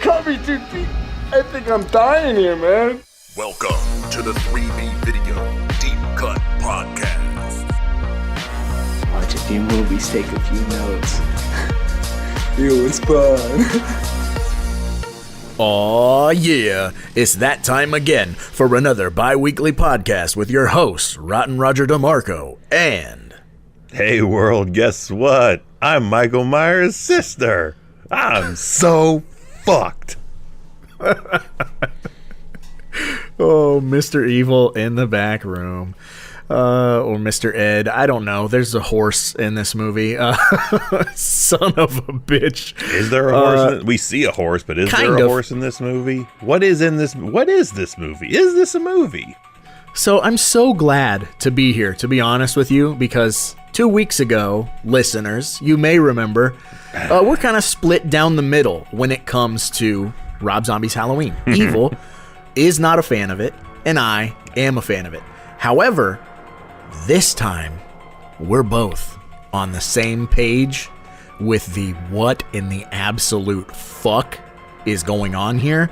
cut me too deep. I think I'm dying here, man. Welcome to the 3B Video Deep Cut Podcast. Watch a few movies, take a few notes. It was fun. Aw, yeah, it's that time again for another bi-weekly podcast with your hosts, Rotten Roger DeMarco and... Hey world, guess what? I'm Michael Myers' sister. I'm so fucked. Oh, Mr. Evil in the back room. Or Mr. Ed. I don't know. There's a horse in this movie. Son of a bitch. Is there a horse? We see a horse, but is there a horse in this movie? What is this movie? Is this a movie? So I'm so glad to be here, to be honest with you, because 2 weeks ago, listeners, you may remember, we're kind of split down the middle when it comes to Rob Zombie's Halloween. Evil is not a fan of it, and I am a fan of it. However, this time, we're both on the same page with the what in the absolute fuck is going on here.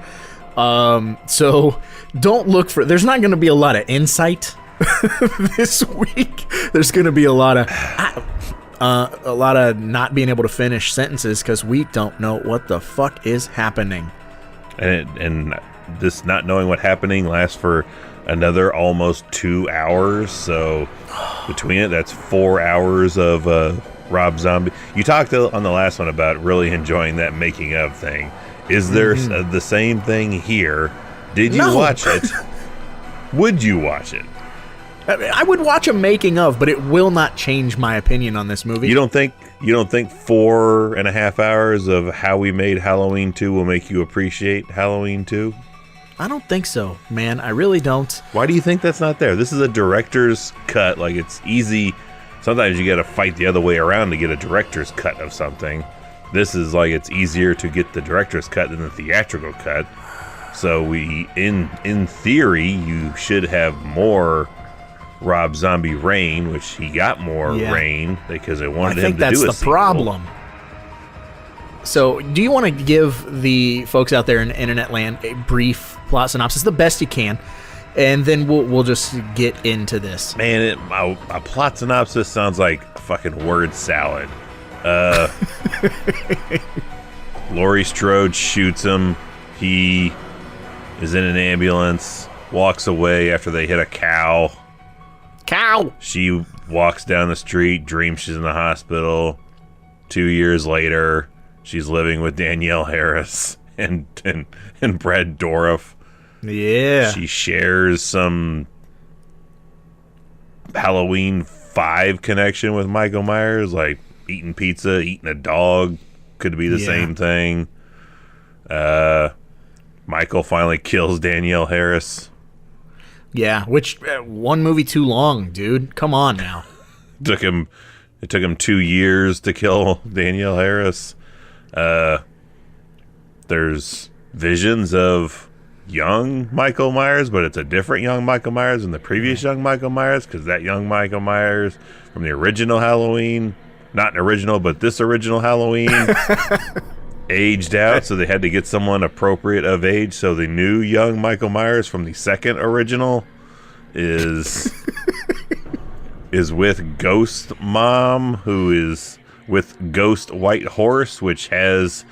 So don't look for, there's not going to be a lot of insight this week. There's going to be a lot of not being able to finish sentences because we don't know what the fuck is happening. And this not knowing what happening lasts for another almost 2 hours. So between it, that's 4 hours of Rob Zombie. You talked on the last one about really enjoying that making of thing. Is there the same thing here? Did you watch it? Would you watch it? I would watch a making of, but it will not change my opinion on this movie. You don't think 4.5 hours of how we made Halloween 2 will make you appreciate Halloween 2? I don't think so, man. I really don't. Why do you think that's not there? This is a director's cut. Like, it's easy. Sometimes you got to fight the other way around to get a director's cut of something. This is like it's easier to get the director's cut than the theatrical cut. So in theory, you should have more Rob Zombie reign, which he got more reign because they wanted him to do a sequel. I think that's the problem. So, do you want to give the folks out there in internet land a brief plot synopsis, the best you can, and then we'll just get into this? Man, a plot synopsis sounds like a fucking word salad. Laurie Strode shoots him. He is in an ambulance, walks away after they hit a cow. She walks down the street, dreams she's in the hospital. 2 years later, she's living with Danielle Harris and Brad Dourif. Yeah. She shares some Halloween 5 connection with Michael Myers, like eating pizza, eating a dog. Could be the same thing. Michael finally kills Danielle Harris. Yeah, which one movie too long, dude. Come on now. It took him 2 years to kill Danielle Harris. There's visions of young Michael Myers, but it's a different young Michael Myers than the previous young Michael Myers, because that young Michael Myers from the original Halloween, not an original, but this original Halloween, aged out, so they had to get someone appropriate of age. So the new young Michael Myers from the second original is with Ghost Mom, who is with Ghost White Horse, which has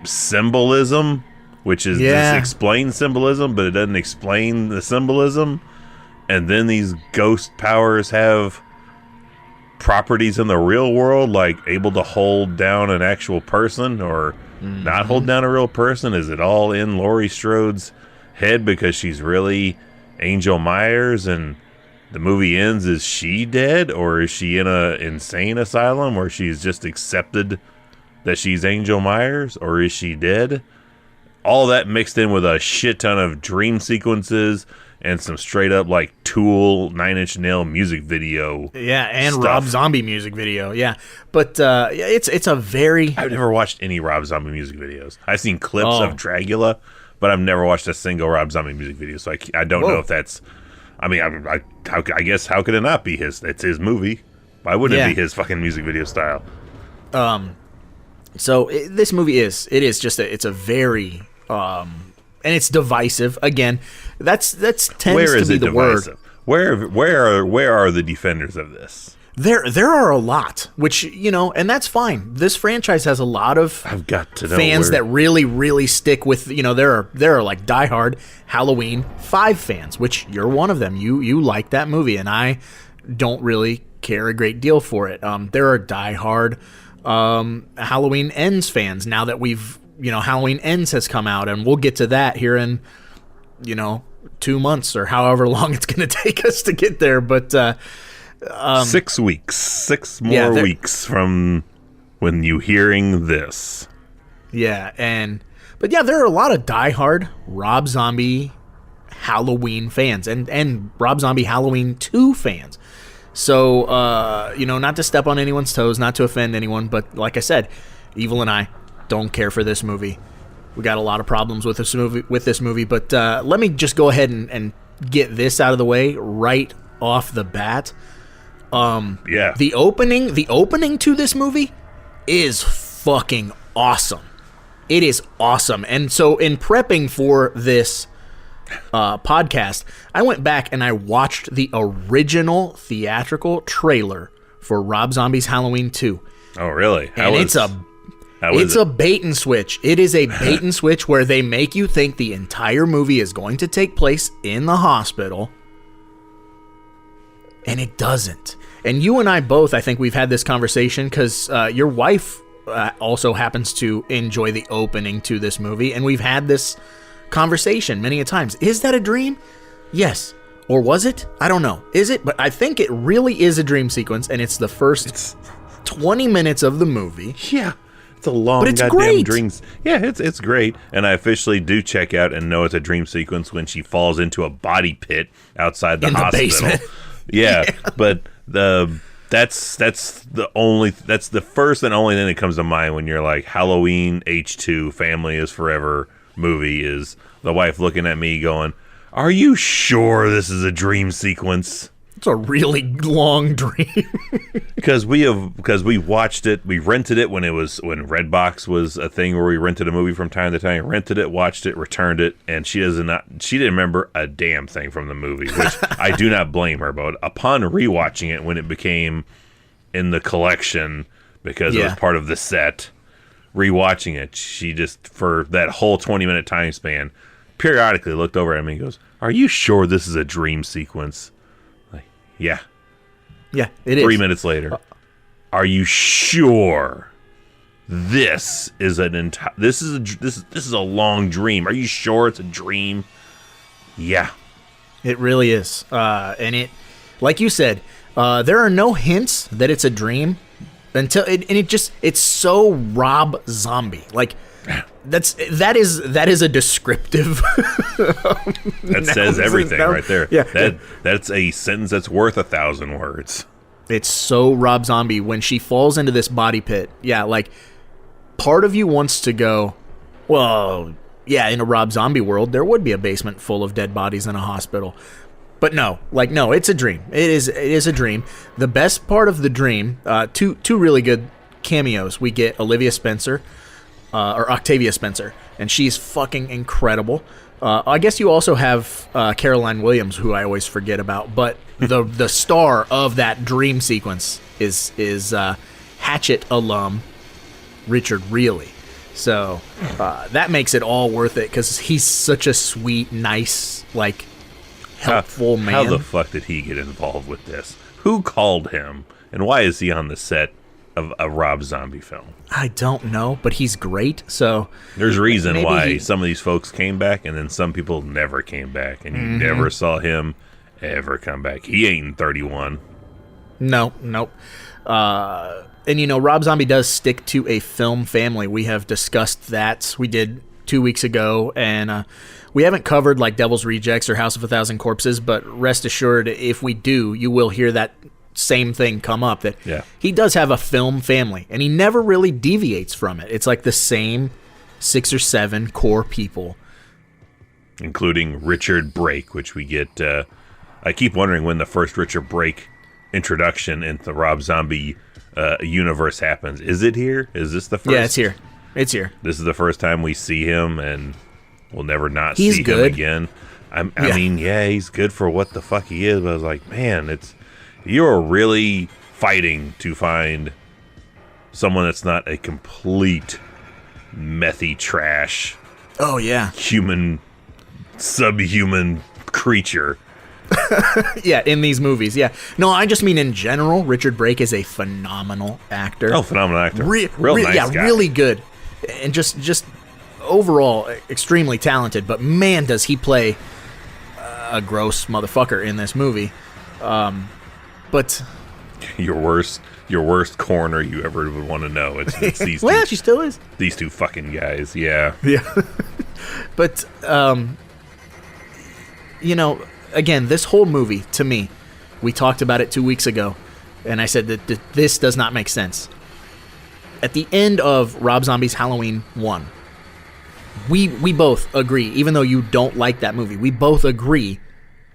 symbolism, which is this explains symbolism, but it doesn't explain the symbolism. And then these ghost powers have properties in the real world, like able to hold down an actual person or not hold down a real person. Is it all in Laurie Strode's head because she's really Angel Myers, and the movie ends, is she dead, or is she in a insane asylum where she's just accepted that she's Angel Myers, or is she dead? All that mixed in with a shit ton of dream sequences and some straight up like Tool, Nine Inch Nail music video. Yeah, and stuff. Rob Zombie music video. Yeah, but it's a very. I've never watched any Rob Zombie music videos. I've seen clips of Dragula, but I've never watched a single Rob Zombie music video. So I don't know if that's. I mean, I guess how could it not be his? It's his movie. Why wouldn't it be his fucking music video style? So this movie is it's a very and it's divisive. Again, that's tends Where to is be it the divisive? word. Where are the defenders of this? There are a lot, which, and that's fine. This franchise has a lot of I've got to know fans that really stick with, there are like diehard Halloween 5 fans, which you're one of them. You like that movie, and I don't really care a great deal for it. There are diehard Halloween Ends fans now that we've, Halloween Ends has come out, and we'll get to that here in, 2 months or however long it's going to take us to get there. But 6 weeks, 6 more weeks from when you hearing this. Yeah, but there are a lot of diehard Rob Zombie Halloween fans and Rob Zombie Halloween 2 fans. So, not to step on anyone's toes, not to offend anyone, but like I said, Evil and I don't care for this movie. We got a lot of problems with this movie, but let me just go ahead and get this out of the way right off the bat. The opening to this movie is fucking awesome. It is awesome. And so in prepping for this podcast, I went back and I watched the original theatrical trailer for Rob Zombie's Halloween 2. Oh, really? It's a bait and switch. It is a bait and switch where they make you think the entire movie is going to take place in the hospital, and it doesn't. And you and I both, I think we've had this conversation because your wife also happens to enjoy the opening to this movie, and we've had this conversation many a times. Is that a dream? Yes. Or was it? I don't know. Is it? But I think it really is a dream sequence, and it's the first 20 minutes of the movie. Yeah. It's a long goddamn dream. Yeah, it's great. And I officially do check out and know it's a dream sequence when she falls into a body pit outside the hospital. Basement. Yeah, but that's the first and only thing that comes to mind when you're like Halloween H2 Family is Forever movie is the wife looking at me going, "Are you sure this is a dream sequence?" It's a really long dream. because we watched it, we rented it when Redbox was a thing where we rented a movie from time to time. Rented it, watched it, returned it, and she didn't remember a damn thing from the movie, which I do not blame her. But upon rewatching it when it became in the collection because it was part of the set, rewatching it, she just for that whole 20-minute time span periodically looked over at me and goes, "Are you sure this is a dream sequence?" Yeah. Yeah, it is. 3 minutes later. Are you sure this is this is a long dream? Are you sure it's a dream? Yeah. It really is. And it, like you said, there are no hints that it's a dream until it's so Rob Zombie. Like that is a descriptive that says everything right there. Yeah. That's a sentence that's worth 1,000 words. It's so Rob Zombie when she falls into this body pit. Yeah, like part of you wants to go, well, yeah, in a Rob Zombie world there would be a basement full of dead bodies in a hospital. But no, it's a dream. It is a dream. The best part of the dream, two really good cameos. We get Olivia Spencer, or Octavia Spencer, and she's fucking incredible. I guess you also have Caroline Williams, who I always forget about, but the star of that dream sequence is Hatchet alum Richard Reilly. So that makes it all worth it because he's such a sweet, nice, helpful man. How the fuck did he get involved with this? Who called him, and why is he on the set of a Rob Zombie film? I don't know, but he's great. So there's a reason why some of these folks came back, and then some people never came back, and you never saw him ever come back. He ain't 31. Nope. And Rob Zombie does stick to a film family. We have discussed that. We did 2 weeks ago, and we haven't covered like Devil's Rejects or House of a Thousand Corpses, but rest assured, if we do, you will hear that same thing come up, that he does have a film family, and he never really deviates from it. It's like the same 6 or 7 core people, including Richard Brake, which we get. I keep wondering when the first Richard Brake introduction into Rob Zombie universe happens. Is it here? Is this the first? Yeah, it's here. It's here. This is the first time we see him, and we'll never not He's see good. him again. I mean, yeah, he's good for what the fuck he is. But I was like, man, you're really fighting to find someone that's not a complete methy trash. Oh yeah, human, subhuman creature. Yeah, in these movies, yeah. No, I just mean in general, Richard Brake is a phenomenal actor. Oh, phenomenal actor. Real nice yeah, guy. Really good. And just overall extremely talented, but man, does he play a gross motherfucker in this movie. But your worst corner you ever would want to know. It's these well, two, she still is. These two fucking guys, yeah. Yeah. But again, this whole movie, to me, we talked about it 2 weeks ago, and I said that this does not make sense. At the end of Rob Zombie's Halloween 1, we both agree, even though you don't like that movie, we both agree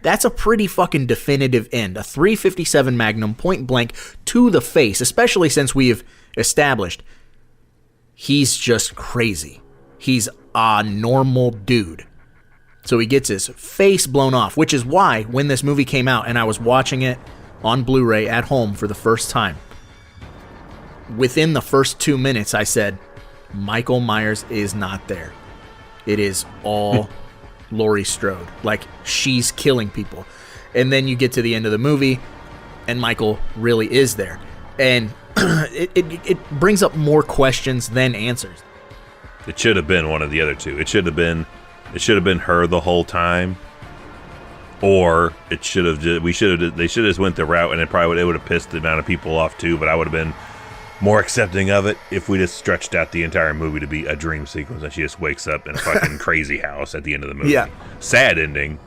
that's a pretty fucking definitive end. A .357 Magnum, point blank, to the face, especially since we've established he's just crazy. He's a normal dude. So he gets his face blown off, which is why when this movie came out and I was watching it on Blu-ray at home for the first time, within the first 2 minutes I said, Michael Myers is not there. It is all Laurie Strode. Like, she's killing people. And then you get to the end of the movie and Michael really is there. And it brings up more questions than answers. It should have been one of the other two. It should have been her the whole time, or they should have just went the route, and it would have pissed the amount of people off too. But I would have been more accepting of it if we just stretched out the entire movie to be a dream sequence, and she just wakes up in a fucking crazy house at the end of the movie. Yeah, sad ending,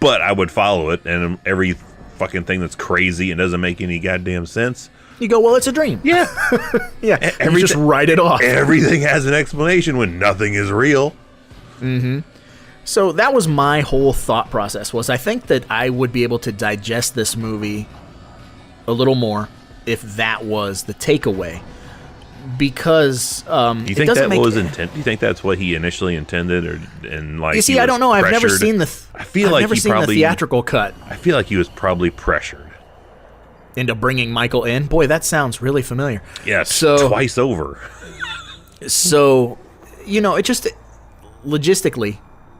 but I would follow it, and every fucking thing that's crazy and doesn't make any goddamn sense. You go, well, it's a dream. Yeah, yeah. You just write it off. Everything has an explanation when nothing is real. Mm-hmm. So that was my whole thought process, was I think that I would be able to digest this movie a little more if that was the takeaway. Because you think that was intent? Do you think that's what he initially intended, you see, I don't know. I've never seen the. The theatrical cut. I feel like he was probably pressured into bringing Michael in. Boy, that sounds really familiar. Yes, so, twice over. So, it just logistically,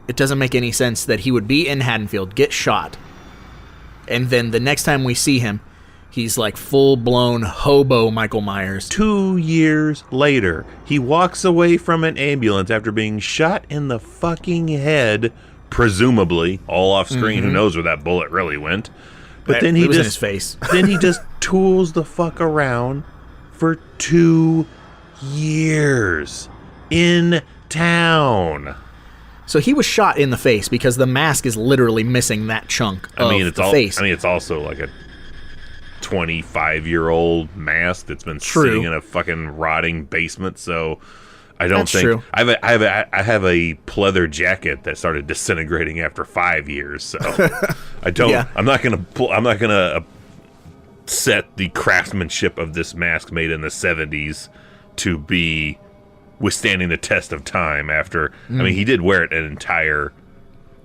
it doesn't make any sense that he would be in Haddonfield, get shot, and then the next time we see him, he's like full-blown hobo Michael Myers. 2 years later, he walks away from an ambulance after being shot in the fucking head, presumably, all off screen. Mm-hmm. Who knows where that bullet really went? But then he was in his face. Then he just tools the fuck around for 2 years in town. So he was shot in the face because the mask is literally missing that chunk of the face. I mean, it's also like a 25-year-old mask that's been sitting in a fucking rotting basement. So I don't think true. I have a pleather jacket that started disintegrating after 5 years. So I don't. Yeah. I'm not gonna set the craftsmanship of this mask made in the 70s to be withstanding the test of time. After I mean, he did wear it an entire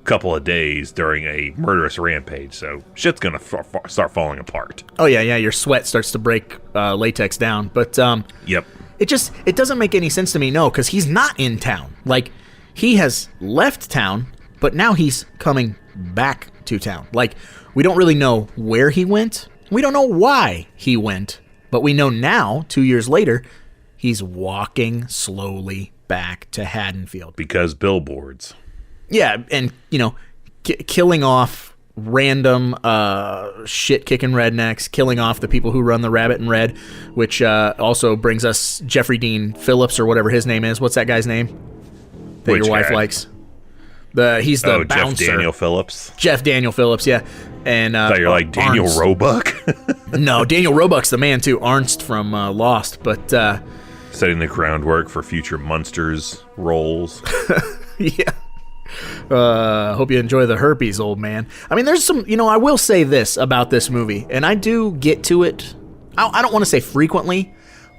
couple of days during a murderous rampage, so shit's gonna start falling apart. Oh yeah, your sweat starts to break latex down. But yep, it doesn't make any sense to me. No, because he's not in town. Like, he has left town, but now he's coming back to town. Like, we don't really know where he went. We don't know why he went, but we know now, 2 years later, he's walking slowly back to Haddonfield. Because billboards. Yeah, and, killing off random shit-kicking rednecks, killing off the people who run the Rabbit in Red, which also brings us Jeffrey Dean Phillips, or whatever his name is. What's that guy's name that your wife likes? He's the bouncer. Jeff Daniel Phillips. Jeff Daniel Phillips, yeah. And I thought you're like Daniel Arnst. Roebuck. No, Daniel Roebuck's the man too. Arnst from Lost, but setting the groundwork for future Munsters roles. Yeah. Hope you enjoy the herpes, old man. I mean, there's some, I will say this about this movie, and I do get to it. I don't want to say frequently,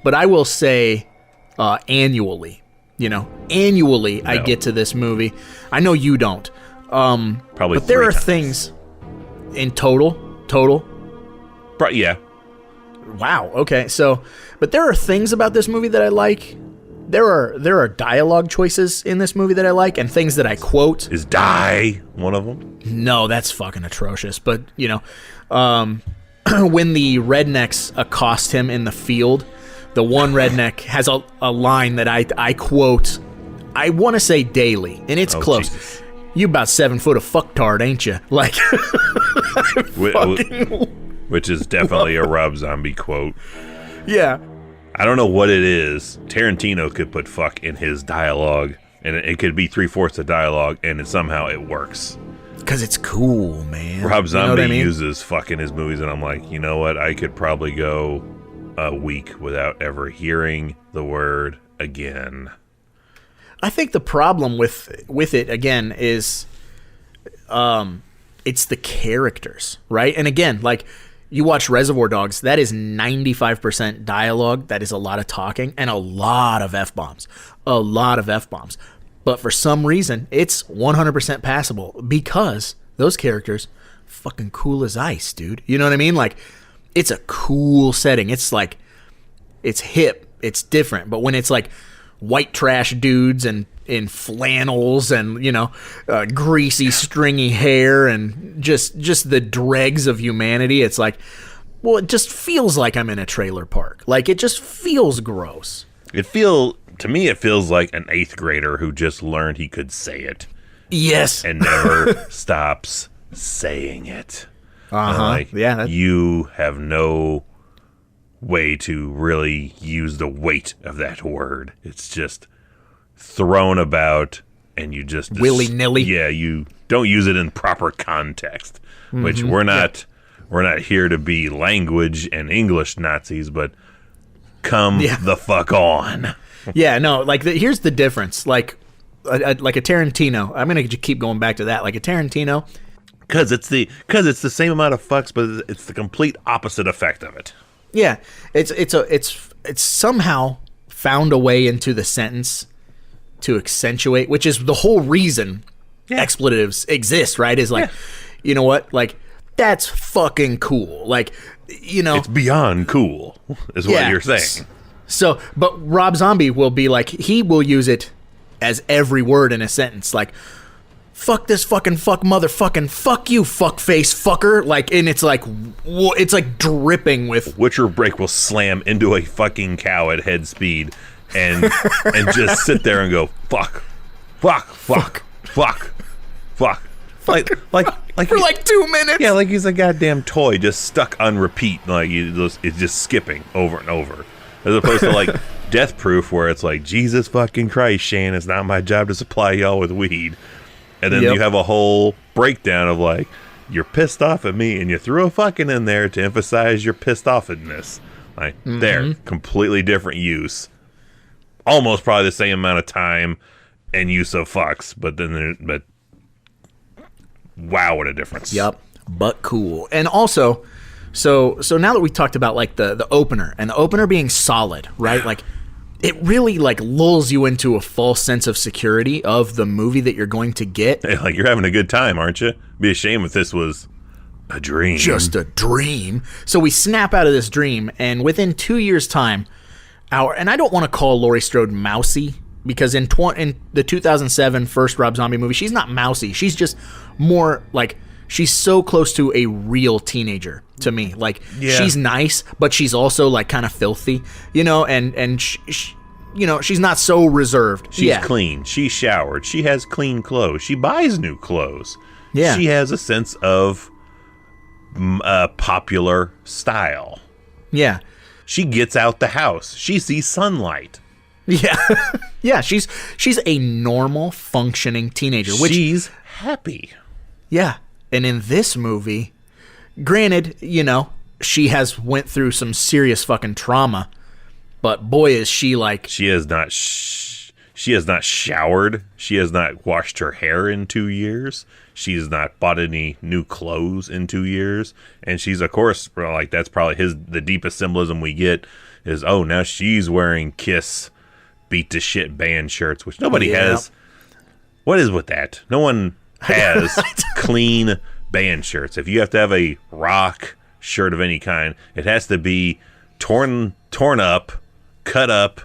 but I will say annually. Annually I get to this movie. I know you don't. Probably but there are 3 times. things in total. Yeah. Wow. Okay. But there are things about this movie that I like. There are dialogue choices in this movie that I like, and things that I quote. Is die one of them? No, that's fucking atrocious. But when the rednecks accost him in the field, the one redneck has a line that I quote. I want to say daily, and it's close. Jesus. You about 7 foot of fucktard, ain't you? Like, which is definitely a Rob Zombie quote. Yeah. I don't know what it is. Tarantino could put fuck in his dialogue, and it could be 3/4 of dialogue, and somehow it works. Because it's cool, man. Rob Zombie you know what I mean? uses fuck in his movies, and I'm like, you know what? I could probably go a week without ever hearing the word again. I think the problem with it, again, is it's the characters, right? And again, like, you watch Reservoir Dogs, that is 95% dialogue, that is a lot of talking, and a lot of F-bombs. A lot of F-bombs. But for some reason, it's 100% passable because those characters fucking cool as ice, dude. You know what I mean? Like, it's a cool setting. It's like, it's hip, it's different. But when it's like white trash dudes and in flannels and, greasy, stringy hair and just the dregs of humanity, it's like, well, it just feels like I'm in a trailer park. Like, it just feels gross. To me, it feels like an 8th grader who just learned he could say it. Yes. And never stops saying it. Uh-huh. Like, yeah. You have no way to really use the weight of that word. It's just thrown about, and you just willy-nilly. Yeah, you don't use it in proper context. Which we're not here to be language and English Nazis, but come the fuck on. Yeah, no, like, here's the difference. Like a Tarantino, I'm gonna keep going back to that. Like a Tarantino, because it's the same amount of fucks, but it's the complete opposite effect of it. Yeah, it's somehow found a way into the sentence to accentuate, which is the whole reason expletives exist, right? Is like, you know what? Like, that's fucking cool. Like, it's beyond cool, is what you're saying. So, but Rob Zombie will be like, he will use it as every word in a sentence, like, fuck this fucking fuck motherfucking fuck you fuckface fucker, like, and it's like dripping with. Witcher brake will slam into a fucking cow at head speed, and just sit there and go fuck. Like for like 2 minutes. Yeah, like he's a goddamn toy just stuck on repeat, like it's just skipping over and over. As opposed to like Death Proof, where it's like, Jesus fucking Christ, Shane, it's not my job to supply y'all with weed. And then you have a whole breakdown of like, you're pissed off at me, and you threw a fucking in there to emphasize your pissed offness. Like, there, completely different use. Almost probably the same amount of time and use of fucks, but wow, what a difference. Yep, but cool. And also, so now that we talked about like the opener, and the opener being solid, right? Like, it really like lulls you into a false sense of security of the movie that you're going to get. Hey, like, you're having a good time, aren't you? Be a shame if this was a dream. Just a dream. So we snap out of this dream, and within 2 years' time, and I don't want to call Laurie Strode mousy, because in the 2007 first Rob Zombie movie, she's not mousy. She's just more like, she's so close to a real teenager to me. Like, she's nice, but she's also like kind of filthy, and she's not so reserved. She's clean. She showered. She has clean clothes. She buys new clothes. Yeah. She has a sense of popular style. Yeah. She gets out the house. She sees sunlight. Yeah. Yeah, she's a normal functioning teenager, which she's happy. Yeah. And in this movie, granted, she has went through some serious fucking trauma, but boy, is she like... She has not... She has not showered. She has not washed her hair in 2 years. She has not bought any new clothes in 2 years. And she's, of course, like, that's probably the deepest symbolism we get is, oh, now she's wearing Kiss beat to shit band shirts, which nobody has. What is with that? No one has clean band shirts. If you have to have a rock shirt of any kind, it has to be torn up, cut up,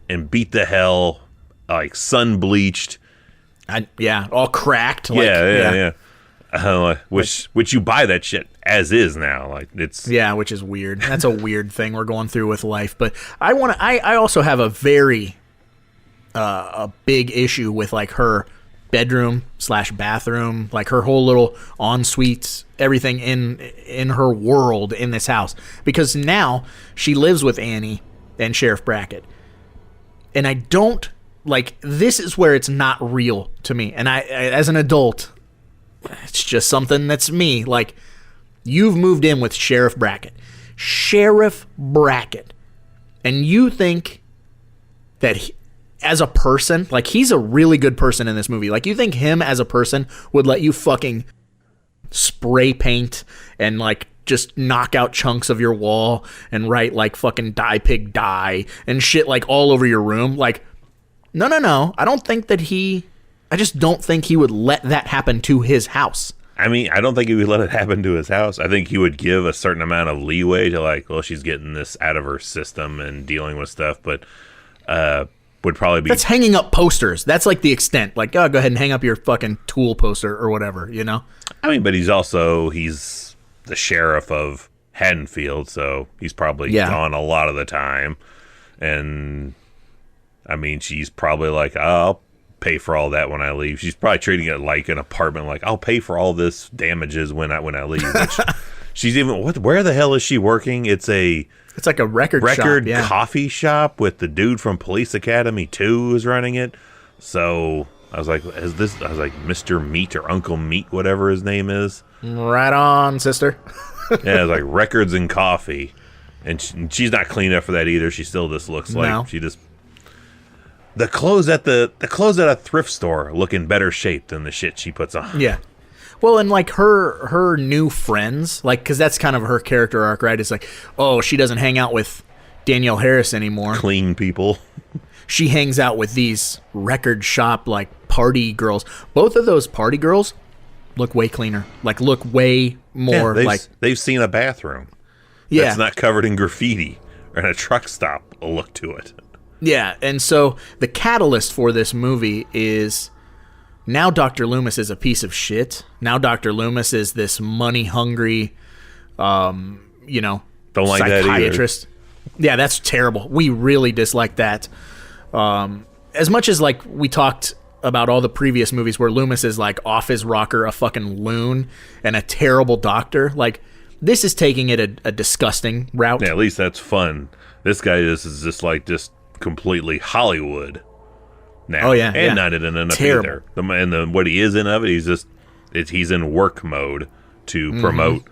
and beat the hell, like sun bleached. All cracked. Yeah. Which you buy that shit as is now. Like it's which is weird. That's a weird thing we're going through with life. But I also have a very a big issue with like her bedroom / bathroom, like her whole little ensuite, everything in her world in this house, because now she lives with Annie and Sheriff Brackett, and I don't like, this is where it's not real to me. And I as an adult, it's just something that's me. Like, you've moved in with Sheriff Brackett, and you think that as a person, like, he's a really good person in this movie. Like, you think him as a person would let you fucking spray paint and, like, just knock out chunks of your wall and write, like, fucking die pig die and shit, like, all over your room? Like, no. I just don't think he would let that happen to his house. I mean, I don't think he would let it happen to his house. I think he would give a certain amount of leeway to, like, well, she's getting this out of her system and dealing with stuff, but would probably be... That's hanging up posters. That's, like, the extent. Like, oh, go ahead and hang up your fucking Tool poster or whatever, you know? I mean, but he's the sheriff of Haddonfield, so he's probably gone a lot of the time. And, I mean, she's probably like, I'll pay for all that when I leave. She's probably treating it like an apartment, like, I'll pay for all this damages when I leave. Which she's even, where the hell is she working? It's like a record shop, coffee shop with the dude from Police Academy 2 who's running it. So I was like, Mr. Meat or Uncle Meat, whatever his name is. Right on, sister. Yeah, it's like records and coffee. And she's not clean enough for that either. She still just looks like she just... The clothes at a thrift store look in better shape than the shit she puts on. Yeah. Well, and like her new friends, like, because that's kind of her character arc, right? It's like, oh, she doesn't hang out with Danielle Harris anymore. Clean people. She hangs out with these record shop, like, party girls. Both of those party girls look way cleaner. Like, look way more they've seen a bathroom. Yeah. That's not covered in graffiti and a truck stop a look to it. Yeah, and so the catalyst for this movie is now Dr. Loomis is a piece of shit. Now Dr. Loomis is this money-hungry, don't like psychiatrist. That either. Yeah, that's terrible. We really dislike that. As much as, like, we talked about all the previous movies where Loomis is, like, off his rocker, a fucking loon, and a terrible doctor, like, this is taking it a disgusting route. Yeah, at least that's fun. This guy is just completely Hollywood now. Oh yeah, and not in enough either. What he is in of it, he's in work mode to promote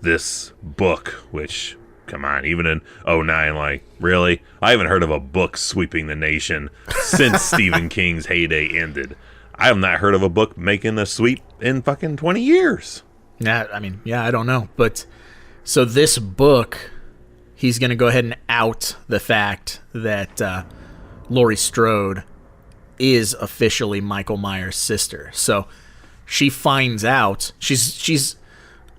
this book. Which, come on, even in 2009, like, really, I haven't heard of a book sweeping the nation since Stephen King's heyday ended. I have not heard of a book making a sweep in fucking 20 years. I don't know, but so this book, he's going to go ahead and out the fact that Laurie Strode is officially Michael Myers' sister. So she finds out she's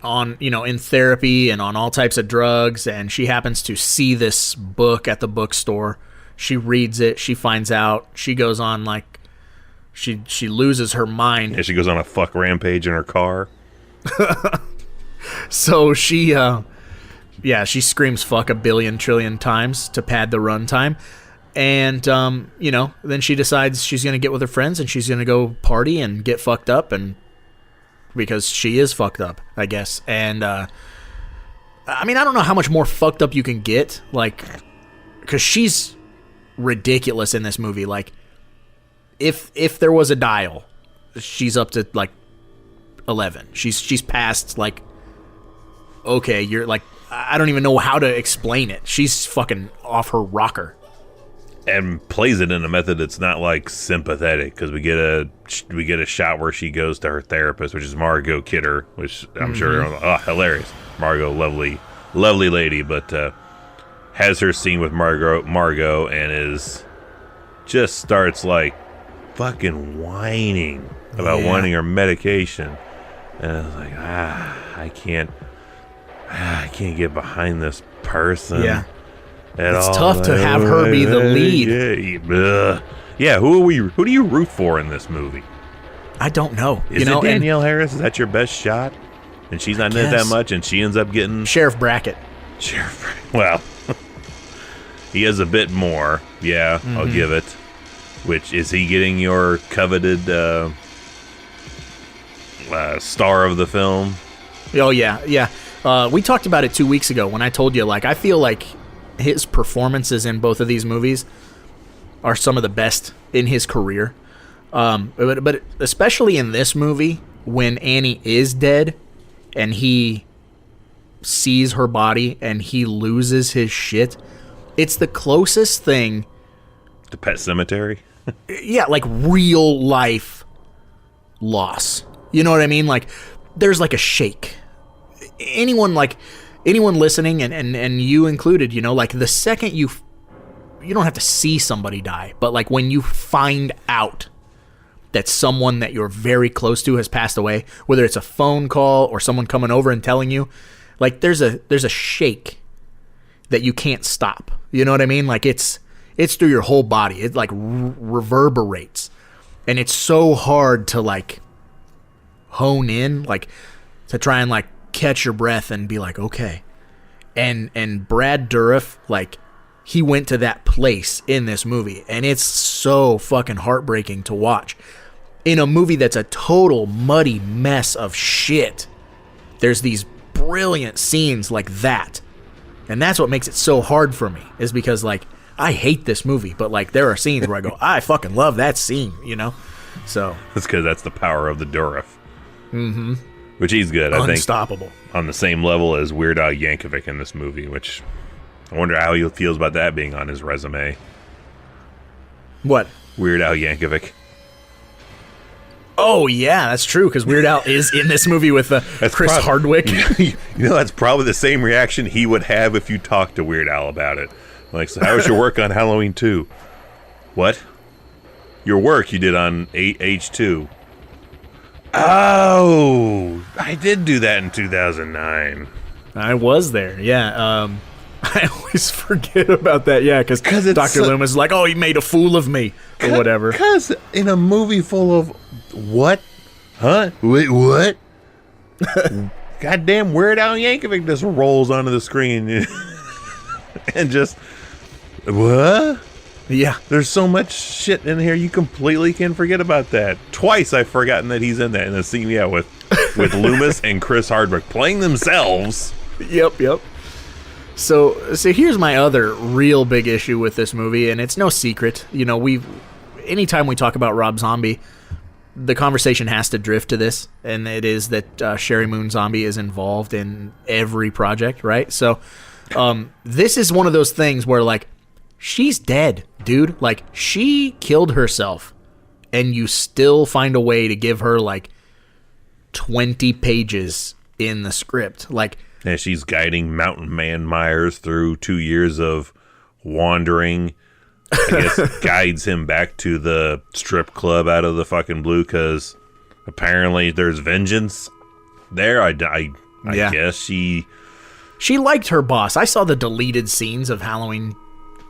on, in therapy and on all types of drugs, and she happens to see this book at the bookstore. She reads it. She finds out. She goes on, like, she loses her mind. Yeah, she goes on a fuck rampage in her car. So she screams fuck a billion trillion times to pad the runtime. And, then she decides she's going to get with her friends and she's going to go party and get fucked up, and because she is fucked up, I guess. And, I don't know how much more fucked up you can get, like, because she's ridiculous in this movie. Like, if there was a dial, she's up to, like, 11. She's past, like, okay, you're, like, I don't even know how to explain it. She's fucking off her rocker. and plays it in a method that's not like sympathetic, because we get a shot where she goes to her therapist, which is Margot Kidder, which I'm sure hilarious. Margot, lovely lady, but has her scene with Margot and just starts like fucking whining about wanting her medication, and I was like, I can't get behind this person. Yeah. It's tough to have her be the lead. Yeah, who do you root for in this movie? I don't know. Is it Danielle Harris? Is that your best shot? And she's not in it that much, and she ends up getting Sheriff Brackett. Well, he has a bit more. Yeah, I'll give it. Which is he getting your coveted star of the film? Oh yeah. We talked about it 2 weeks ago when I told you, like, I feel like his performances in both of these movies are some of the best in his career. But especially in this movie, when Annie is dead and he sees her body and he loses his shit, it's the closest thing to Pet Sematary. Yeah, like real life loss. You know what I mean? Like, there's like a shake. Anyone listening, and you included, you know, like the second you don't have to see somebody die, but like when you find out that someone that you're very close to has passed away, whether it's a phone call or someone coming over and telling you, like there's a shake that you can't stop. You know what I mean? Like it's through your whole body. It like reverberates, and it's so hard to like hone in, like to try and like catch your breath and be like, okay. And Brad Dourif, like, he went to that place in this movie, and it's so fucking heartbreaking to watch. In a movie that's a total muddy mess of shit, there's these brilliant scenes like that. And that's what makes it so hard for me, is because, like, I hate this movie, but, like, there are scenes where I go, I fucking love that scene, you know? So. That's because that's the power of the Dourif. Mm-hmm. Which he's good, I think. Unstoppable. On the same level as Weird Al Yankovic in this movie, which I wonder how he feels about that being on his resume. What? Weird Al Yankovic. Oh, yeah, that's true, because Weird Al is in this movie with Chris Hardwick. You know, that's probably the same reaction he would have if you talked to Weird Al about it. Like, so how was your work on Halloween 2? What? Your work you did on H2. Oh, I did do that in 2009. I was there, yeah. I always forget about that, yeah, because Dr. Loomis is like, oh, he made a fool of me, or whatever. Because in a movie full of what? Huh? Wait, what? Goddamn Weird Al Yankovic just rolls onto the screen and just, what? Yeah. There's so much shit in here, you completely can forget about that. Twice I've forgotten that he's in that, in the scene, yeah, with Loomis and Chris Hardwick playing themselves. Yep. So here's my other real big issue with this movie, and it's no secret. You know, anytime we talk about Rob Zombie, the conversation has to drift to this, and it is that Sherry Moon Zombie is involved in every project, right? So this is one of those things where, like, she's dead, dude. Like, she killed herself, and you still find a way to give her, like, 20 pages in the script. Like, and she's guiding Mountain Man Myers through 2 years of wandering. I guess guides him back to the strip club out of the fucking blue, because apparently there's vengeance there. I guess she liked her boss. I saw the deleted scenes of Halloween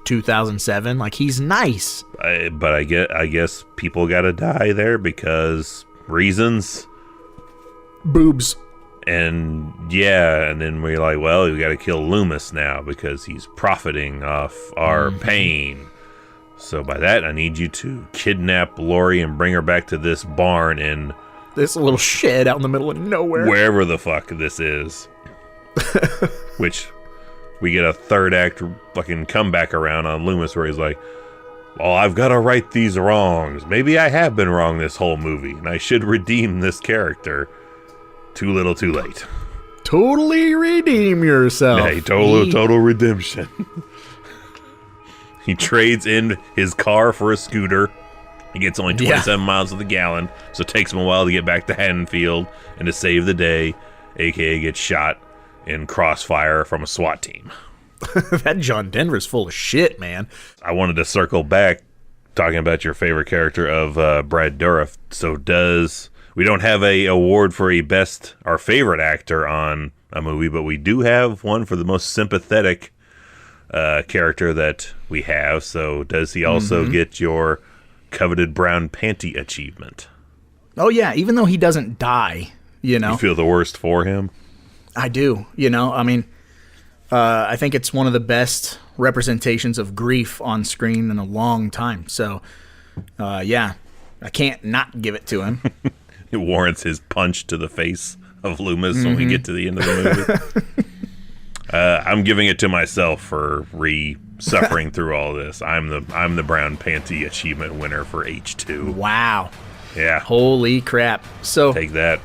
2007. Like, he's nice. But I guess people gotta die there because reasons. Boobs. And yeah, and then we're like, well, we gotta kill Loomis now because he's profiting off our pain. So by that, I need you to kidnap Laurie and bring her back to this barn in this little shed out in the middle of nowhere. Wherever the fuck this is. Which we get a third act fucking comeback around on Loomis where he's like, oh, I've got to right these wrongs. Maybe I have been wrong this whole movie, and I should redeem this character. Too little, too late. Totally redeem yourself. Hey, total redemption. He trades in his car for a scooter. He gets only 27 miles to the gallon, so it takes him a while to get back to Haddonfield and to save the day, a.k.a. gets shot in crossfire from a SWAT team. That John Denver's full of shit, man. I wanted to circle back talking about your favorite character of Brad Dourif. So we don't have a award for our favorite actor on a movie, but we do have one for the most sympathetic character that we have. So does he also get your coveted brown panty achievement? Oh yeah, even though he doesn't die, you feel the worst for him. I do. I mean, I think it's one of the best representations of grief on screen in a long time. So yeah, I can't not give it to him. It warrants his punch to the face of Loomis when we get to the end of the movie. I'm giving it to myself for suffering through all this. I'm the brown panty achievement winner for H2. Wow. Yeah. Holy crap. So take that.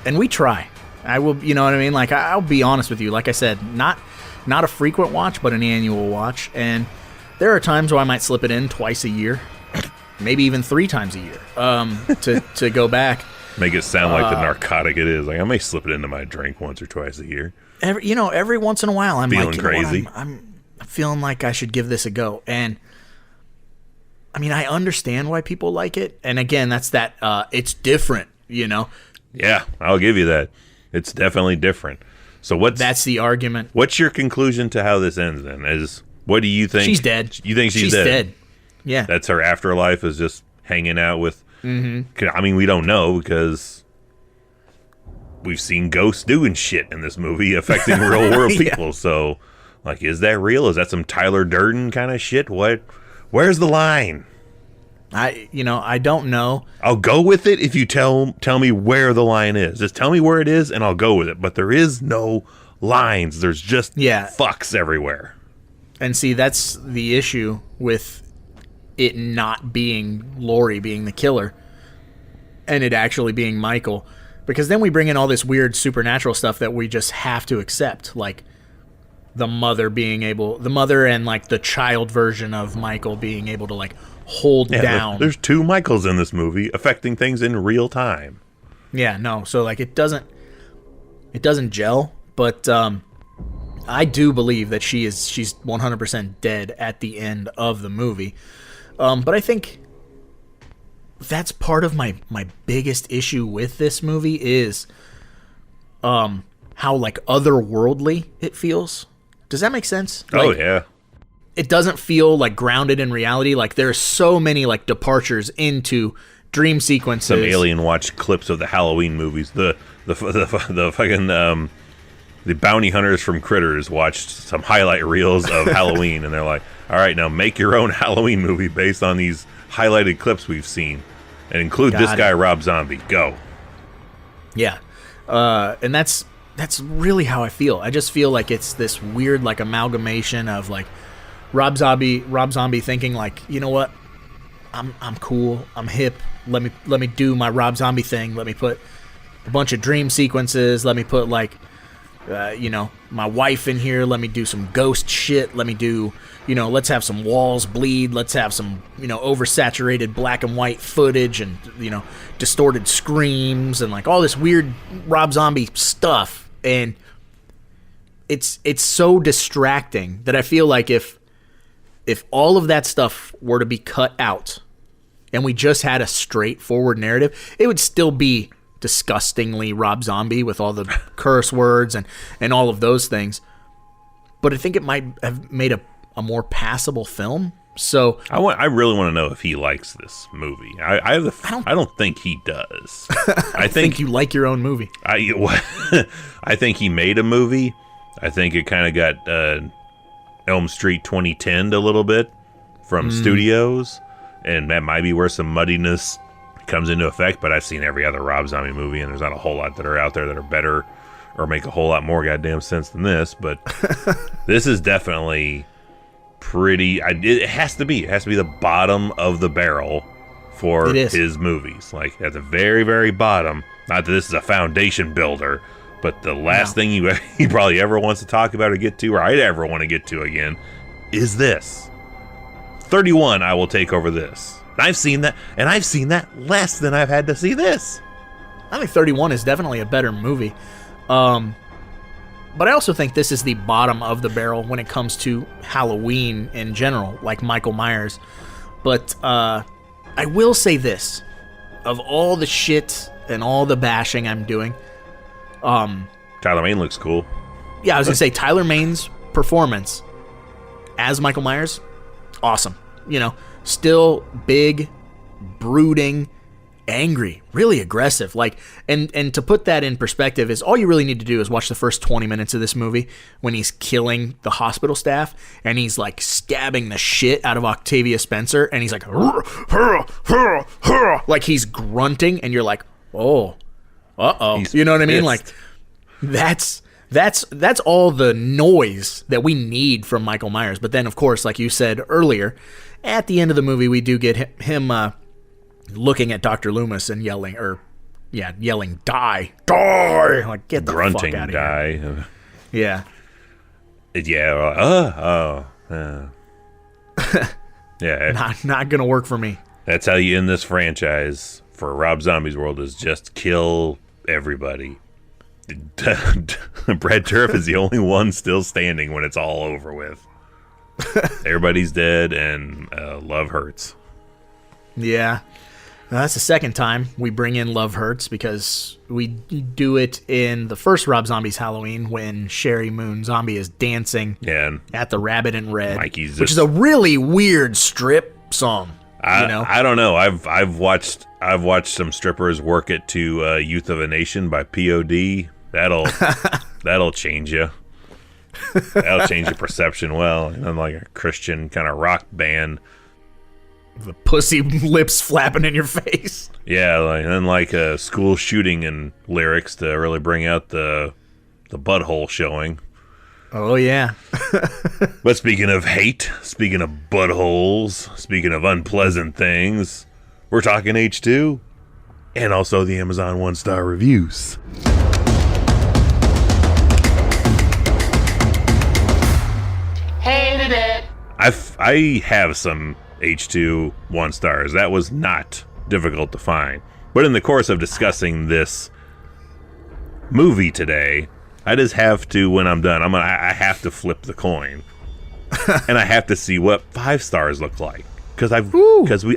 And we try. I will, you know what I mean? Like, I'll be honest with you. Like I said, not a frequent watch, but an annual watch. And there are times where I might slip it in twice a year, maybe even 3 times a year, to go back. Make it sound like the narcotic it is. Like, I may slip it into my drink once or twice a year. Every once in a while, I'm feeling like, crazy. I'm feeling like I should give this a go. And I mean, I understand why people like it. And again, that's that. It's different, Yeah, I'll give you that. It's definitely different. So that's the argument. What's your conclusion to how this ends? Then what do you think? She's dead. You think she's dead? Yeah, that's her afterlife, is just hanging out with. I mean, we don't know because we've seen ghosts doing shit in this movie affecting real world people. So, like, is that real? Is that some Tyler Durden kind of shit? Where's the line? I don't know. I'll go with it if you tell me where the line is. Just tell me where it is and I'll go with it. But there is no lines. There's just fucks everywhere. And see, that's the issue with it not being Laurie being the killer and it actually being Michael. Because then we bring in all this weird supernatural stuff that we just have to accept. Like the mother and like the child version of Michael being able to like hold down. There's 2 Michaels in this movie affecting things in real time. Yeah, no. So like it doesn't gel, but I do believe that she's 100% dead at the end of the movie. But I think that's part of my biggest issue with this movie is how like otherworldly it feels. Does that make sense? Oh yeah. It doesn't feel like grounded in reality. Like there's so many like departures into dream sequences. Some alien watched clips of the Halloween movies. The fucking the bounty hunters from Critters watched some highlight reels of Halloween, and they're like, "All right, now make your own Halloween movie based on these highlighted clips we've seen, and include this guy Rob Zombie. Go." Yeah, and that's really how I feel. I just feel like it's this weird like amalgamation of like Rob Zombie thinking like, you know what, I'm cool, I'm hip. Let me do my Rob Zombie thing. Let me put a bunch of dream sequences. Let me put like, my wife in here. Let me do some ghost shit. Let me do, let's have some walls bleed. Let's have some, oversaturated black and white footage and, distorted screams and like all this weird Rob Zombie stuff. And it's so distracting that I feel like if all of that stuff were to be cut out and we just had a straightforward narrative, it would still be disgustingly Rob Zombie with all the curse words and all of those things. But I think it might have made a more passable film. So I really want to know if he likes this movie. I don't think he does. I think you like your own movie. I think he made a movie. I think it kind of got Elm Street 2010'd a little bit from studios, and that might be where some muddiness comes into effect. But I've seen every other Rob Zombie movie, and there's not a whole lot that are out there that are better or make a whole lot more goddamn sense than this. But this is definitely pretty. It has to be the bottom of the barrel for his movies. Like at the very, very bottom. Not that this is a foundation builder, But the last thing he probably ever wants to talk about or get to, or I'd ever want to get to again, is this. 31, I will take over this. I've seen that, and I've seen that less than I've had to see this. I think 31 is definitely a better movie. But I also think this is the bottom of the barrel when it comes to Halloween in general, like Michael Myers. But I will say this. Of all the shit and all the bashing I'm doing, Tyler Mane looks cool. Yeah, I was going to say Tyler Mane's performance as Michael Myers, awesome. You know, still big, brooding, angry, really aggressive. Like, and to put that in perspective is all you really need to do is watch the first 20 minutes of this movie when he's killing the hospital staff and he's like stabbing the shit out of Octavia Spencer and he's like, like he's grunting and you're like, oh, uh-oh. You know what I mean? Like, that's all the noise that we need from Michael Myers. But then, of course, like you said earlier, at the end of the movie, we do get him looking at Dr. Loomis and yelling, die, like get the grunting, fuck out of die. Here. Yeah. Yeah. Not gonna work for me. That's how you end this franchise for Rob Zombie's world, is just kill everybody. Brad Dourif is the only one still standing when it's all over with. Everybody's dead, and love hurts. Yeah. Now, that's the second time we bring in Love Hurts, because we do it in the first Rob Zombie's Halloween when Sherry Moon Zombie is dancing at the Rabbit in Red, which is a really weird strip song. I don't know. I've watched some strippers work it to "Youth of a Nation" by POD. That'll change you. That'll change your perception. Well, like a Christian kind of rock band. The pussy lips flapping in your face. Yeah, like a school shooting and lyrics to really bring out the butthole showing. Oh, yeah. But speaking of hate, speaking of buttholes, speaking of unpleasant things, we're talking H2 and also the Amazon 1-star reviews. Hated it. I have some H2 1-stars. That was not difficult to find. But in the course of discussing this movie today, I just have to, when I'm done, I have to flip the coin. And I have to see what 5 stars look like. Because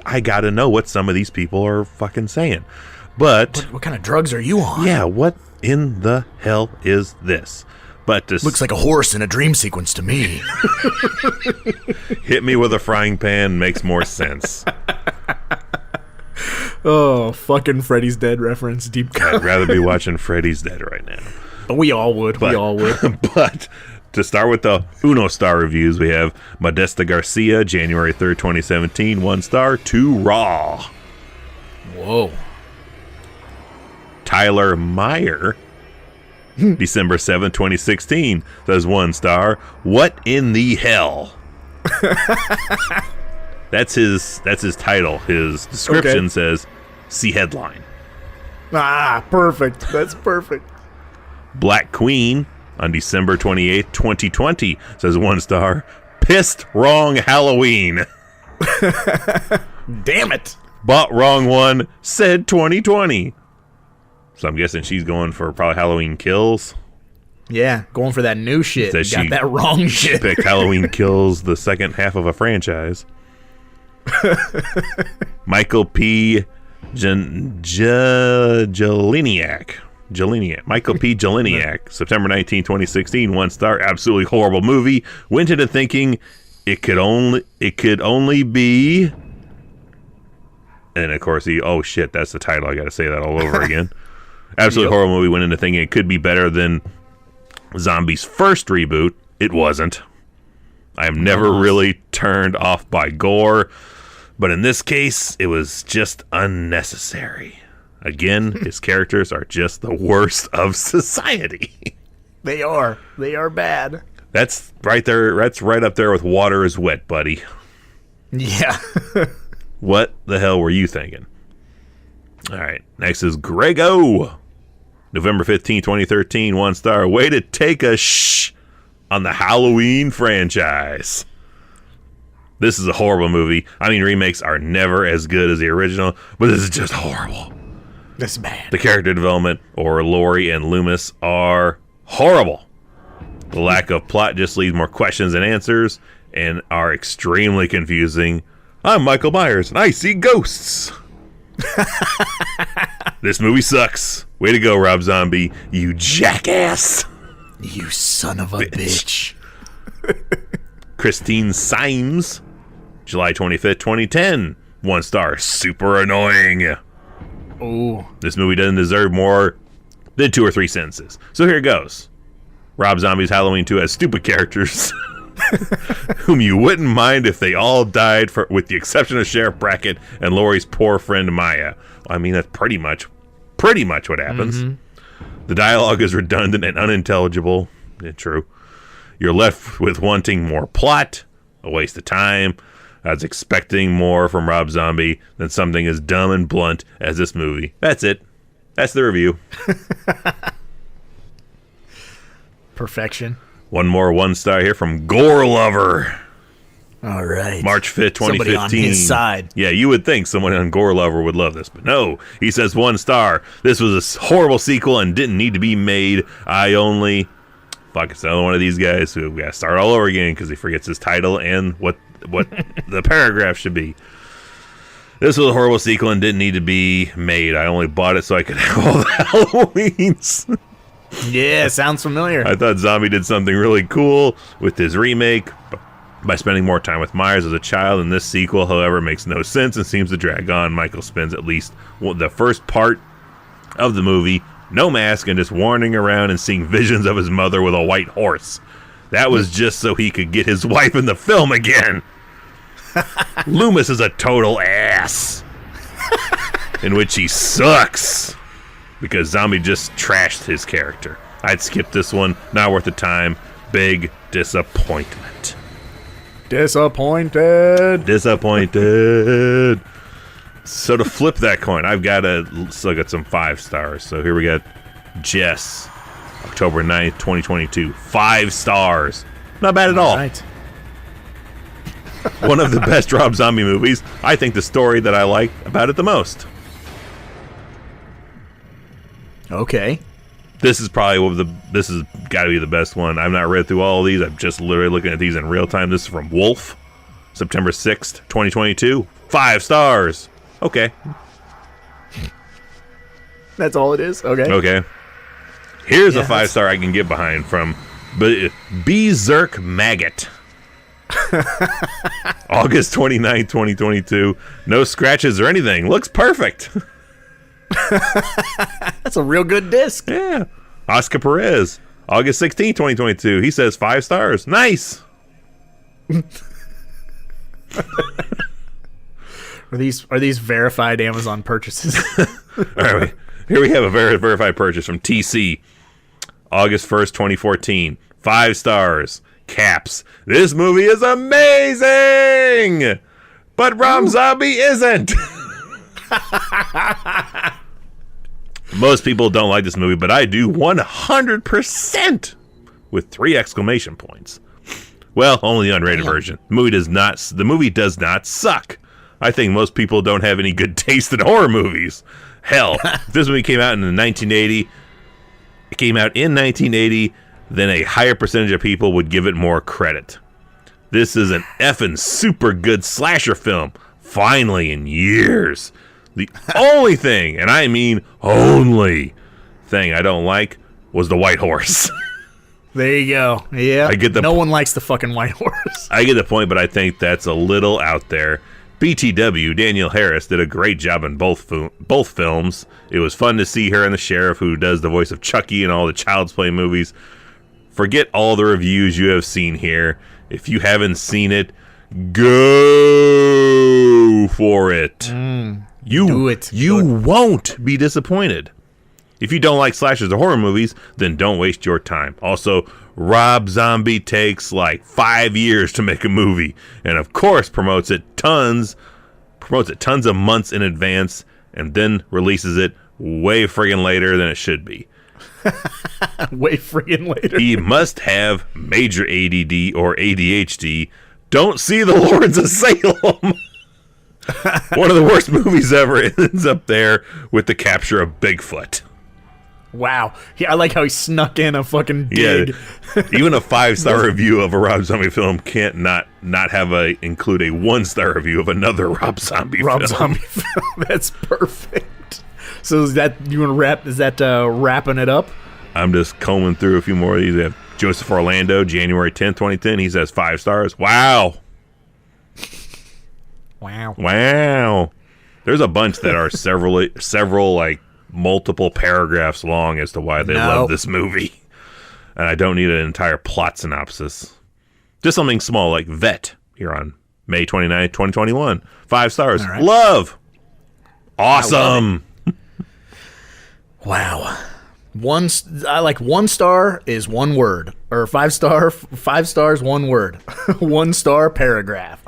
I got to know what some of these people are fucking saying. But what kind of drugs are you on? Yeah, what in the hell is this? But this looks like a horse in a dream sequence to me. Hit me with a frying pan makes more sense. Oh, fucking Freddy's Dead reference. Deep cut. I'd rather be watching Freddy's Dead right now. But we all would. But to start with the Uno-star reviews, we have Modesta Garcia, January 3rd, 2017, 1 star, 2 raw. Whoa. Tyler Meyer, December 7th, 2016, says 1 star. What in the hell? That's his title. His description says, see headline. Ah, perfect. That's perfect. Black Queen, on December 28th, 2020, says 1 star. Pissed wrong Halloween. Damn it. Bought wrong one, said 2020. So I'm guessing she's going for probably Halloween Kills. Yeah, going for that new shit. Got that wrong shit. She picked Halloween Kills, the second half of a franchise. Michael P. Jeleniak. Michael P. Jeleniak, September 19, 2016, 1 star. Absolutely horrible movie. Went into thinking it could only be. And of course, oh shit, that's the title. I got to say that all over again. Absolutely horrible movie. Went into thinking it could be better than Zombie's first reboot. It wasn't. I am never really turned off by gore, but in this case, it was just unnecessary. Again, his characters are just the worst of society. They are. They are bad. That's right there. That's right up there with Water is Wet, buddy. Yeah. What the hell were you thinking? All right. Next is Grego. November 15, 2013, 1 star. Way to take a shh on the Halloween franchise. This is a horrible movie. I mean, remakes are never as good as the original, but this is just horrible. This is bad. The character development, or Laurie and Loomis, are horrible. The lack of plot just leaves more questions than answers and are extremely confusing. I'm Michael Myers, and I see ghosts. This movie sucks. Way to go, Rob Zombie, you jackass. You son of a bitch. Christine Symes, July 25th, 2010. 1 star. Super annoying. Oh. This movie doesn't deserve more than 2 or 3 sentences. So here it goes. Rob Zombie's Halloween 2 has stupid characters whom you wouldn't mind if they all died, with the exception of Sheriff Brackett and Laurie's poor friend Maya. I mean, that's pretty much what happens. Mm-hmm. The dialogue is redundant and unintelligible. Yeah, true. You're left with wanting more plot, a waste of time. I was expecting more from Rob Zombie than something as dumb and blunt as this movie. That's it. That's the review. Perfection. One more 1 star here from Gore Lover. All right. March 5th, 2015. Somebody on his side. Yeah, you would think someone on Gore Lover would love this, but no. He says 1 star. This was a horrible sequel and didn't need to be made. Fuck, it's another one of these guys who got to start all over again because he forgets his title and what the paragraph should be. This was a horrible sequel and didn't need to be made. I only bought it so I could have all the Halloweens. Yeah, sounds familiar. I thought Zombie did something really cool with his remake by spending more time with Myers as a child, and this sequel, however, makes no sense and seems to drag on. Michael spends at least the first part of the movie no mask and just wandering around and seeing visions of his mother with a white horse. That was just so he could get his wife in the film again. Loomis is a total ass, in which he sucks because Zombie just trashed his character. I'd skip this one. Not worth the time. Big disappointment. Disappointed. So to flip that coin, I've got to still got some 5 stars. So here we got Jess, October 9th, 2022. 5 stars. Not bad at all. Right. One of the best Rob Zombie movies. I think the story that I like about it the most. Okay. This is probably this has got to be the best one. I've not read through all of these. I'm just literally looking at these in real time. This is from Wolf, September 6th, 2022. 5 stars. Okay. That's all it is? Okay. Here's a 5-star I can get behind from Berserk Maggot. August 29th, 2022. No scratches or anything. Looks perfect. That's a real good disc. Yeah. Oscar Perez, August 16th, 2022. He says 5 stars. Nice. Are these verified Amazon purchases? All right. Here we have a verified purchase from TC. August 1st, 2014. 5 stars. Caps. This movie is amazing! But Rob Zombie isn't! Most people don't like this movie, but I do 100% with 3 exclamation points. Well, only the unrated version. The movie does not suck. I think most people don't have any good taste in horror movies. Hell, if this movie came out in 1980, then a higher percentage of people would give it more credit. This is an effing super good slasher film. Finally, in years. The only thing, and I mean only thing I don't like was the white horse. There you go. Yeah. No one likes the fucking white horse. I get the point, but I think that's a little out there. BTW, Danielle Harris, did a great job in both films. It was fun to see her and the sheriff who does the voice of Chucky in all the Child's Play movies. Forget all the reviews you have seen here. If you haven't seen it, go for it. Do it. You won't be disappointed. If you don't like slashers or horror movies, then don't waste your time. Also, Rob Zombie takes like 5 years to make a movie, and of course promotes it tons of months in advance, and then releases it way friggin' later than it should be. Way friggin' later. He must have major ADD or ADHD. Don't see the Lords of Salem. One of the worst movies ever. It ends up there with the capture of Bigfoot. Wow. Yeah, I like how he snuck in a fucking dig. Yeah, even a 5-star review of a Rob Zombie film can't not include a 1-star review of another Rob Zombie film. That's perfect. So is that you want to wrap? Is that wrapping it up? I'm just combing through a few more of these. We have Joseph Orlando, January 10th, 2010. He says 5 stars. Wow. There's a bunch that are several like multiple paragraphs long as to why they love this movie. And I don't need an entire plot synopsis. Just something small like Vet here on May 29th, 2021. 5 stars. Right. Love. Awesome. Wow. 1 star is 1 word, or 5 stars 1 word. 1 star paragraph.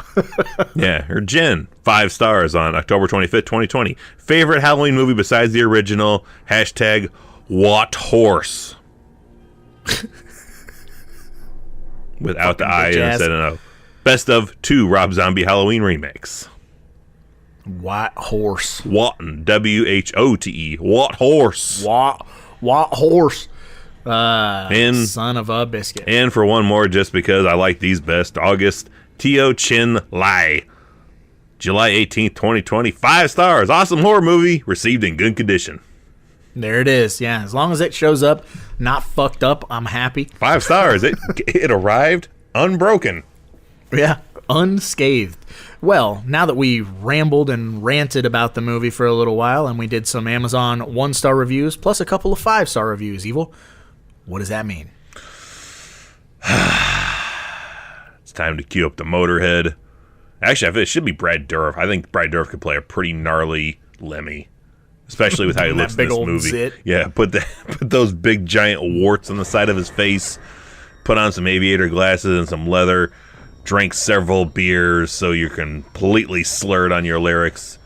Yeah, or Jen, 5 stars on October 25th, 2020. Favorite Halloween movie besides the original, hashtag what horse. Without the I instead of no. Best of 2 Rob Zombie Halloween remakes. What horse? Whotte, W-H-O-T-E. What horse? What horse? And son of a biscuit. And for one more, just because I like these best, August Teo Chin Lai. July 18th, 2020. 5 stars. Awesome horror movie. Received in good condition. There it is. Yeah, as long as it shows up not fucked up, I'm happy. 5 stars. It arrived unbroken. Yeah, unscathed. Well, now that we rambled and ranted about the movie for a little while, and we did some Amazon 1-star reviews, plus a couple of 5-star reviews, Evil, what does that mean? It's time to cue up the Motorhead. Actually, it should be Brad Dourif. I think Brad Dourif could play a pretty gnarly Lemmy, especially with how he looks in this movie. Zit. Yeah, put those big giant warts on the side of his face, put on some aviator glasses and some leather, drank several beers so you're completely slurred on your lyrics,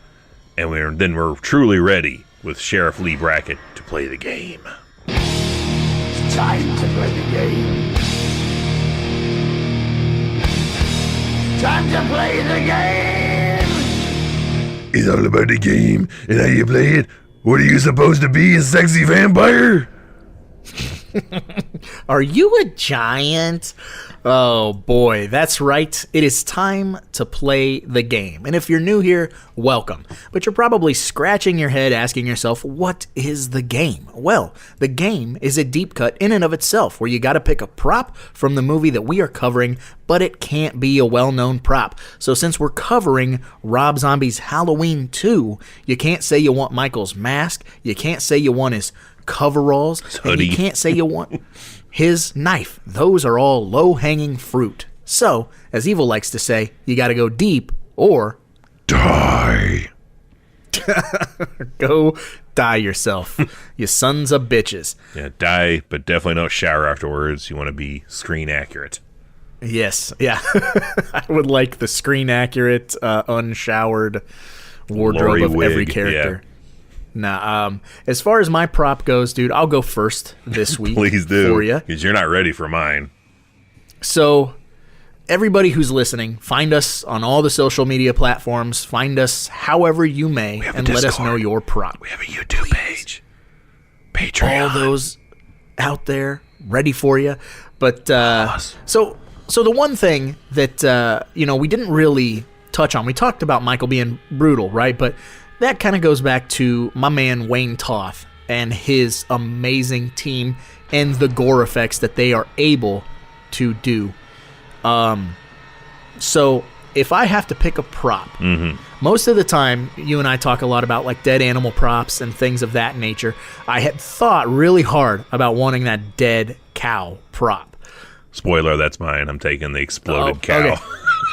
and we're truly ready with Sheriff Lee Brackett to play the game. It's time to play the game. Time to play the game. It's all about the game and how you play it. What are you supposed to be, a sexy vampire? Are you a giant? Oh boy, that's right. It is time to play the game. And if you're new here, welcome. But you're probably scratching your head asking yourself, what is the game? Well, the game is a deep cut in and of itself where you got to pick a prop from the movie that we are covering, but it can't be a well-known prop. So since we're covering Rob Zombie's Halloween 2, you can't say you want Michael's mask, you can't say you want his coveralls, and you can't say you want his knife. Those are all low-hanging fruit. So, as Evil likes to say, you gotta go deep or die. Go die yourself, you sons of bitches. Yeah, die, but definitely don't shower afterwards. You want to be screen accurate. Yes, yeah. I would like the screen accurate, unshowered wardrobe Laurie of wig, every character. Yeah. Nah, as far as my prop goes, dude, I'll go first this week. Please do, for you, because you're not ready for mine. So, everybody who's listening, find us on all the social media platforms. Find us however you may, and let us know your prop. We have a YouTube page, Patreon. All those out there ready for you. But so the one thing that we didn't really touch on, we talked about Michael being brutal, right? But that kind of goes back to my man Wayne Toth and his amazing team and the gore effects that they are able to do. So if I have to pick a prop, most of the time you and I talk a lot about like dead animal props and things of that nature. I had thought really hard about wanting that dead cow prop. Spoiler, that's mine. I'm taking the exploded cow. Okay.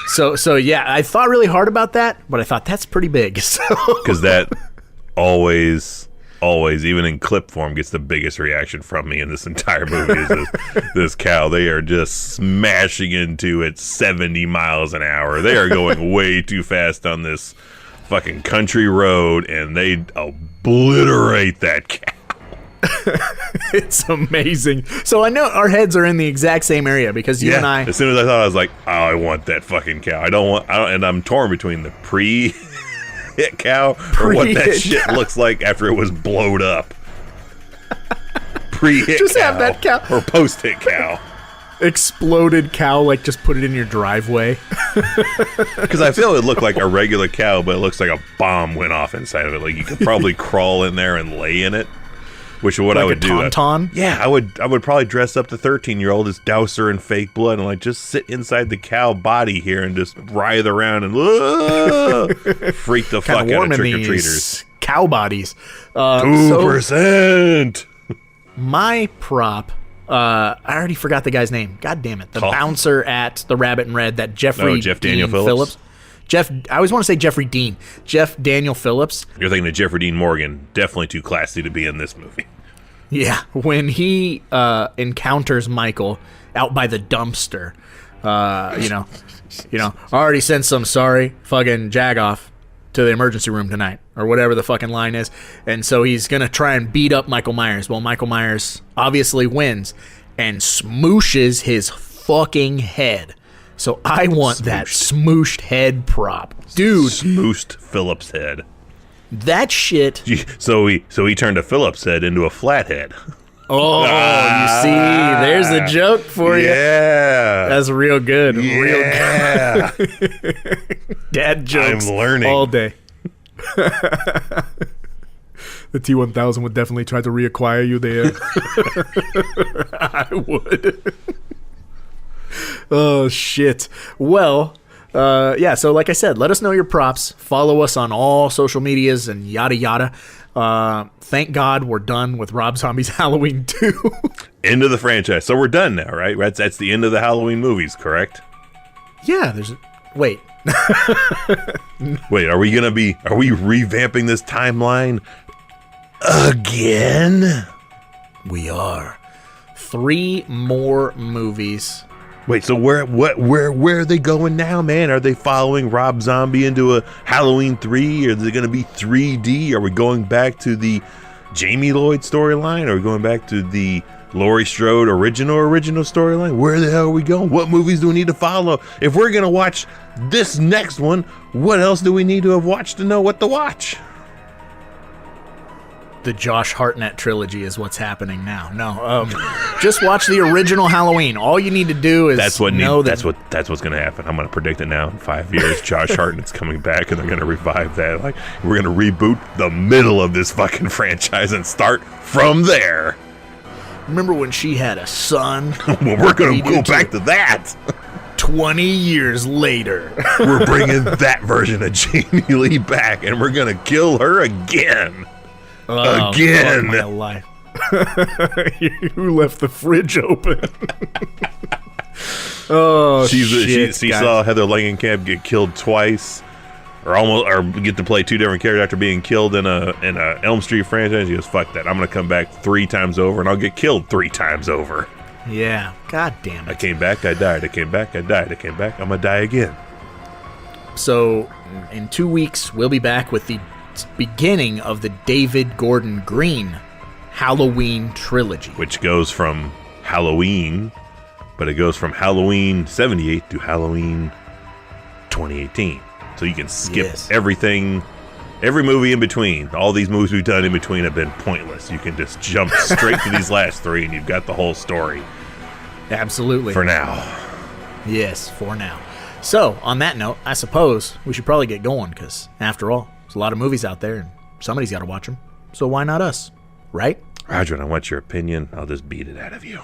So yeah, I thought really hard about that, but I thought that's pretty big. Because that always, even in clip form, gets the biggest reaction from me in this entire movie is this cow. They are just smashing into it 70 miles an hour. They are going way too fast on this fucking country road, and they obliterate that cow. It's amazing. So I know our heads are in the exact same area because you and I. As soon as I thought, I was like, oh, I want that fucking cow. And I'm torn between the pre-hit cow or what that shit looks like after it was blowed up. Pre-hit just cow have that cow or post-hit cow. Exploded cow, like just put it in your driveway. Because I feel it looked like a regular cow, but it looks like a bomb went off inside of it. Like you could probably crawl in there and lay in it, which is what like I would do. Tauntaun? Yeah, I would probably dress up the 13-year-old as douse her in fake blood and like just sit inside the cow body here and just writhe around and freak the fuck out of trick-or-treaters. Cow bodies. 2%. My prop. I already forgot the guy's name. God damn it. The bouncer at the Rabbit in Red, that Jeff Daniel Phillips. I always want to say Jeffrey Dean. Jeff Daniel Phillips. You're thinking of Jeffrey Dean Morgan. Definitely too classy to be in this movie. Yeah. When he encounters Michael out by the dumpster, I already sent some sorry fucking jagoff to the emergency room tonight, or whatever the fucking line is. And so he's going to try and beat up Michael Myers. Well, Michael Myers obviously wins and smooshes his fucking head. So I want that smooshed head prop. Dude. Smooshed Phillips' head. That shit. So he turned a Phillips head into a flathead. Oh, you see, there's a joke for you. Yeah. That's real good. Yeah. Real good. Dad jokes I'm learning all day. The T-1000 would definitely try to reacquire you there. I would. Oh, shit. Well, so like I said, let us know your props. Follow us on all social medias and yada yada. Thank God we're done with Rob Zombie's Halloween 2. End of the franchise. So we're done now, right? That's the end of the Halloween movies, correct? Yeah, wait. Wait, are we revamping this timeline again? We are. 3 more movies. Wait, so where are they going now, man? Are they following Rob Zombie into a Halloween 3? Or is it going to be 3D? Are we going back to the Jamie Lloyd storyline? Are we going back to the Laurie Strode original storyline? Where the hell are we going? What movies do we need to follow? If we're going to watch this next one, what else do we need to have watched to know what to watch? The Josh Hartnett trilogy is what's happening now. No, just watch the original Halloween. All you need to do is that's what's going to happen. I'm going to predict it now. In 5 years, Josh Hartnett's coming back, and they're going to revive that. Like we're going to reboot the middle of this fucking franchise and start from there. Remember when she had a son? Well, we're going to go back to that. 20 years later, we're bringing that version of Jamie Lee back, and we're going to kill her again. Again. Fuck my life. You left the fridge open. Oh, she saw Heather Langenkamp get killed twice, or get to play 2 different characters after being killed in a Elm Street franchise. She goes, "Fuck that! I'm gonna come back 3 times over, and I'll get killed 3 times over." Yeah. God damn it. I came back. I died. I came back. I died. I came back. I'm gonna die again. So, in 2 weeks, we'll be back with the beginning of the David Gordon Green Halloween trilogy, which goes from Halloween, but it goes from Halloween 78 to Halloween 2018. So you can skip everything, every movie in between. All these movies we've done in between have been pointless. You can just jump straight to these last 3 and you've got the whole story. Absolutely. For now. Yes, for now. So, on that note, I suppose we should probably get going because, after all, there's a lot of movies out there and somebody's got to watch them. So why not us? Right? Roger, I want your opinion. I'll just beat it out of you.